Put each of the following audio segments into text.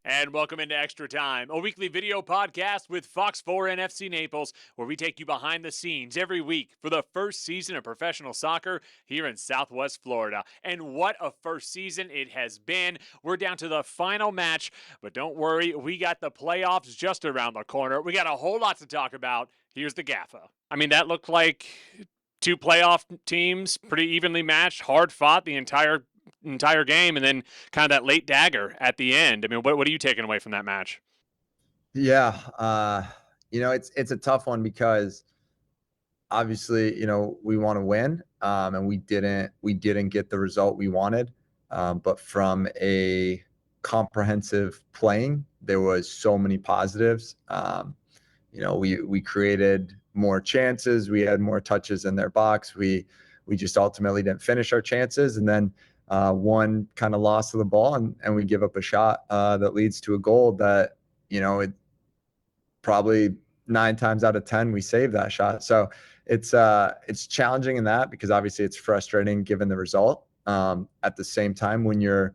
And welcome into Extra Time, a weekly video podcast with Fox 4 and FC Naples, where we take you behind the scenes every week for the first season of professional soccer here in Southwest Florida. And what a first season it has been. We're down to the final match, but don't worry, we got the playoffs just around the corner. We got a whole lot to talk about. Here's the GAFA. I mean, that looked like two playoff teams, pretty evenly matched, hard fought the entire game, and then kind of that late dagger at the end. I mean, what are you taking away from that match? Yeah, it's a tough one because obviously, we want to win, and we didn't get the result we wanted. But from a comprehensive playing, there was so many positives. We created more chances, we had more touches in their box. We just ultimately didn't finish our chances, and then one kind of loss of the ball, and we give up a shot that leads to a goal that it probably 9 times out of 10 we save that shot. So it's challenging in that because obviously it's frustrating given the result. At the same time, when you're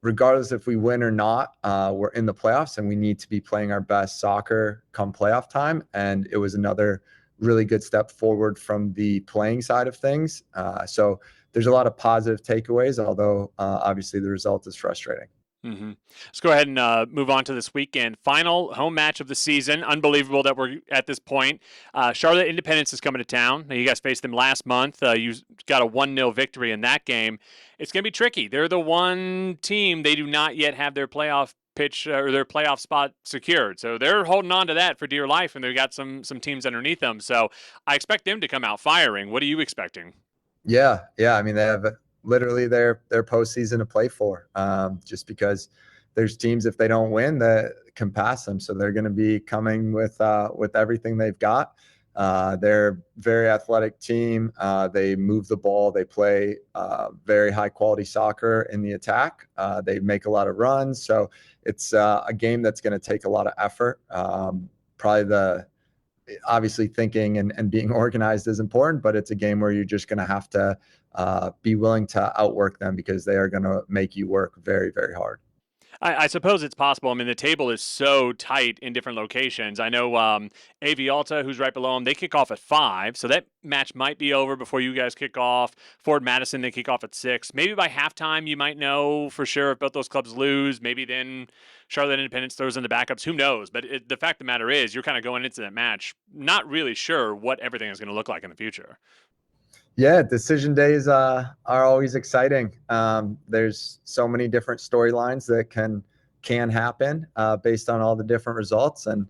regardless if we win or not, we're in the playoffs and we need to be playing our best soccer come playoff time. And it was another really good step forward from the playing side of things. So there's a lot of positive takeaways, although obviously the result is frustrating. Let's go ahead and move on to this weekend. Final home match of the season. Unbelievable that we're at this point. Charlotte Independence is coming to town. Now, you guys faced them last month. You got a 1-0 victory in that game. It's going to be tricky. They're the one team, they do not yet have their playoff pitch or their playoff spot secured. So they're holding on to that for dear life, and they've got some teams underneath them. So I expect them to come out firing. What are you expecting? Yeah. I mean, they have literally their postseason to play for. Just because there's teams, if they don't win, that can pass them. So they're going to be coming with everything they've got. They're a very athletic team. They move the ball. They play very high quality soccer in the attack. They make a lot of runs. So it's a game that's going to take a lot of effort. Probably obviously thinking and being organized is important, but it's a game where you're just going to have to be willing to outwork them because they are going to make you work very, very hard. I suppose it's possible. I mean, the table is so tight in different locations. I know AV Alta, who's right below them, they kick off at 5, so that match might be over before you guys kick off. Ford Madison, they kick off at 6. Maybe by halftime, you might know for sure if both those clubs lose. Maybe then Charlotte Independence throws in the backups. Who knows? But the fact of the matter is, you're kind of going into that match not really sure what everything is going to look like in the future. Yeah, decision days are always exciting. There's so many different storylines that can happen based on all the different results, and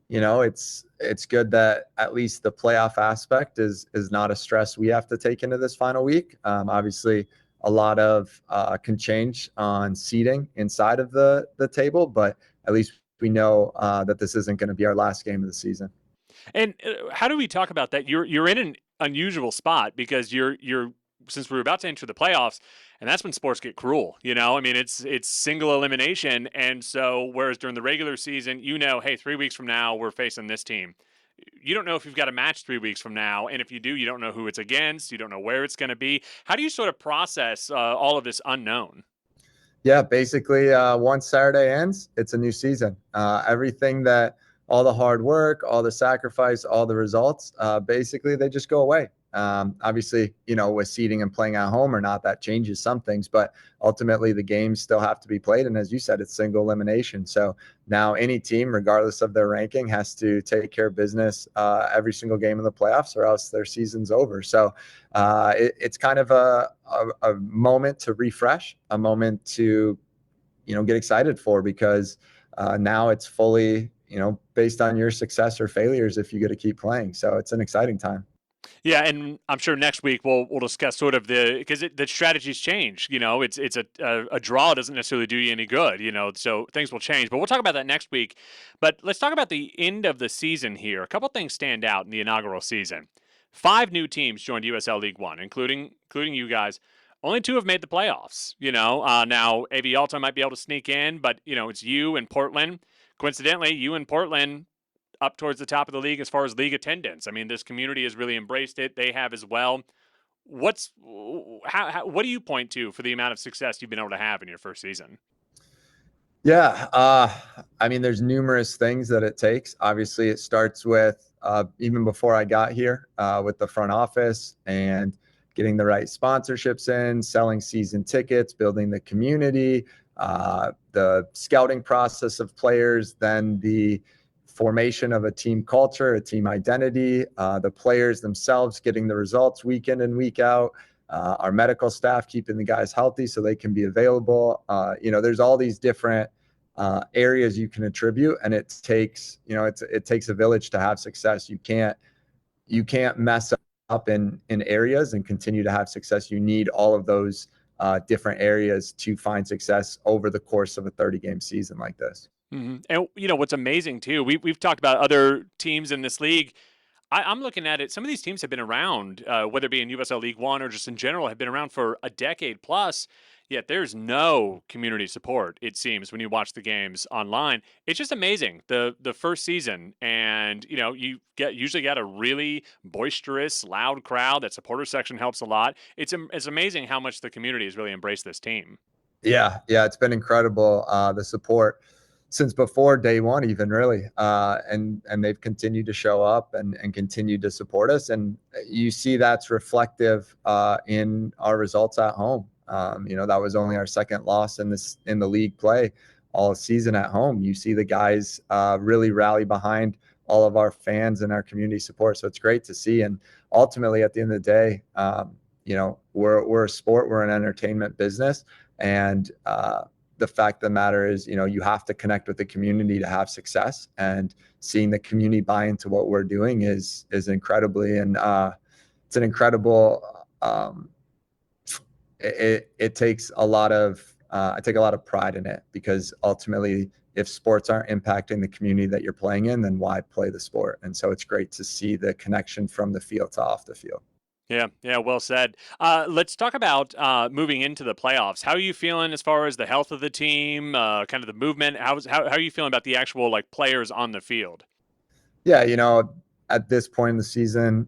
it's good that at least the playoff aspect is not a stress we have to take into this final week. Obviously, a lot of can change on seeding inside of the table, but at least we know that this isn't going to be our last game of the season. And how do we talk about that? You're in an unusual spot because you're since we're about to enter the playoffs, and that's when sports get cruel. I mean, it's single elimination, and so whereas during the regular season, hey, 3 weeks from now we're facing this team. You don't know if you've got a match 3 weeks from now, and if you do, you don't know who it's against. You don't know where it's going to be. How do you sort of process all of this unknown? Yeah, basically, once Saturday ends, it's a new season. Everything that all the hard work, all the sacrifice, all the results, basically they just go away. Obviously, with seeding and playing at home or not, that changes some things, but ultimately the games still have to be played. And as you said, it's single elimination. So now any team, regardless of their ranking, has to take care of business every single game of the playoffs, or else their season's over. So it's kind of a moment to refresh, a moment to get excited for, because now it's fully based on your success or failures if you get to keep playing. So it's an exciting time. Yeah, and I'm sure next week we'll discuss sort of because the strategies change. It's a draw doesn't necessarily do you any good. So things will change. But we'll talk about that next week. But let's talk about the end of the season here. A couple things stand out in the inaugural season. 5 new teams joined USL League One, including you guys. Only 2 have made the playoffs. Now AV Alta might be able to sneak in, but it's you and Portland. Coincidentally, you and Portland up towards the top of the league as far as league attendance. I mean, this community has really embraced it. They have as well. What do you point to for the amount of success you've been able to have in your first season? Yeah, I mean, there's numerous things that it takes. Obviously, it starts with even before I got here with the front office and getting the right sponsorships in, selling season tickets, building the community, the scouting process of players, then the formation of a team culture, a team identity, the players themselves getting the results week in and week out. Our medical staff keeping the guys healthy so they can be available. There's all these different areas you can attribute, and it takes it takes a village to have success. You can't mess up in areas and continue to have success. You need all of those different areas to find success over the course of a 30 game season like this. And what's amazing too, we've talked about other teams in this league. I'm looking at it. Some of these teams have been around, whether it be in USL League One or just in general, have been around for a decade plus. Yet there's no community support. It seems when you watch the games online, it's just amazing. The first season, and you usually got a really boisterous, loud crowd. That supporter section helps a lot. It's amazing how much the community has really embraced this team. Yeah, it's been incredible. The support since before day one, even really, and they've continued to show up and continue to support us. And you see that's reflective in our results at home. That was only our second loss in the league play all season at home. You see the guys really rally behind all of our fans and our community support. So it's great to see. And ultimately, at the end of the day, we're a sport, we're an entertainment business, and the fact of the matter is, you have to connect with the community to have success. And seeing the community buy into what we're doing is incredibly, and it's an incredible. It takes a lot of. I take a lot of pride in it because ultimately, if sports aren't impacting the community that you're playing in, then why play the sport? And so it's great to see the connection from the field to off the field. Yeah, yeah, well said. Let's talk about moving into the playoffs. How are you feeling as far as the health of the team, kind of the movement? How are you feeling about the actual like players on the field? Yeah, at this point in the season,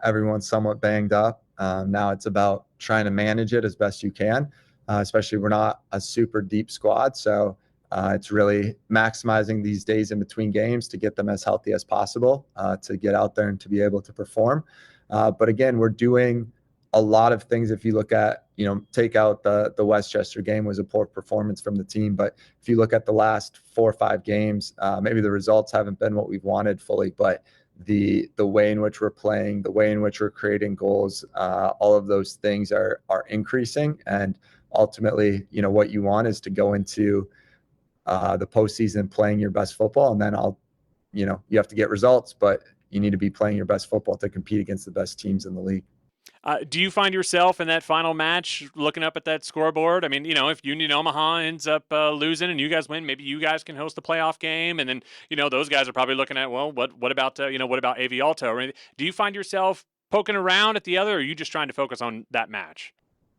everyone's somewhat banged up. Now it's about trying to manage it as best you can, especially we're not a super deep squad. So it's really maximizing these days in between games to get them as healthy as possible, to get out there and to be able to perform. But again, we're doing a lot of things. If you look at, take out the Westchester game was a poor performance from the team. But if you look at the last 4 or 5 games, maybe the results haven't been what we've wanted fully, but the way in which we're playing, the way in which we're creating goals, all of those things are increasing. And ultimately, what you want is to go into the postseason playing your best football, and then you have to get results, but you need to be playing your best football to compete against the best teams in the league. Do you find yourself in that final match looking up at that scoreboard? I mean, if Union Omaha ends up losing and you guys win, maybe you guys can host the playoff game, and then those guys are probably looking at, well, what about what about AV Alto? Or anything? Do you find yourself poking around at the other, or are you just trying to focus on that match?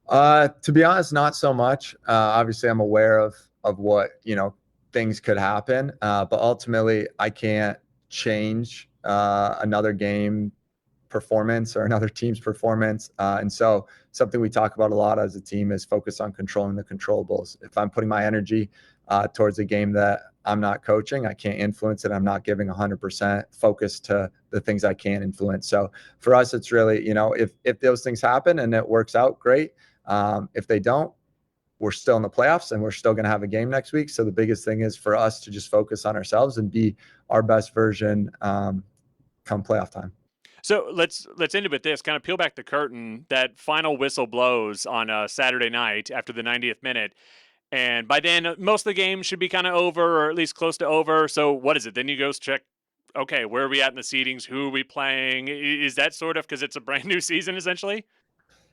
To be honest, not so much. Obviously, I'm aware of what things could happen, but ultimately, I can't change another game performance or another team's performance. And so something we talk about a lot as a team is focus on controlling the controllables. If I'm putting my energy towards a game that I'm not coaching, I can't influence it. I'm not giving 100% focus to the things I can influence. So for us, it's really, if those things happen and it works out, great. If they don't, we're still in the playoffs and we're still going to have a game next week. So the biggest thing is for us to just focus on ourselves and be our best version come playoff time. So let's end it with this. Kind of peel back the curtain. That final whistle blows on Saturday night after the 90th minute, and by then most of the game should be kind of over, or at least close to over. So what is it? Then you go check. Okay, where are we at in the seedings? Who are we playing? Is that sort of because it's a brand new season essentially?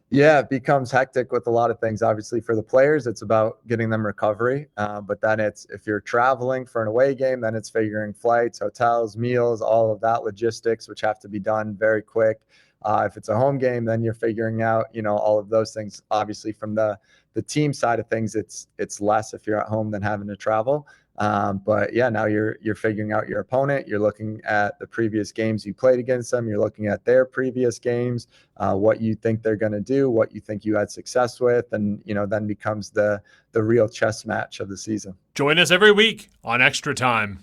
Yeah, it becomes hectic with a lot of things. Obviously, for the players, it's about getting them recovery. But then it's if you're traveling for an away game, then it's figuring flights, hotels, meals, all of that logistics, which have to be done very quick. If it's a home game, then you're figuring out, all of those things. Obviously, from the team side of things, it's less if you're at home than having to travel. But yeah, now you're figuring out your opponent. You're looking at the previous games you played against them. You're looking at their previous games, what you think they're going to do, what you think you had success with, and then becomes the real chess match of the season. Join us every week on Extra Time.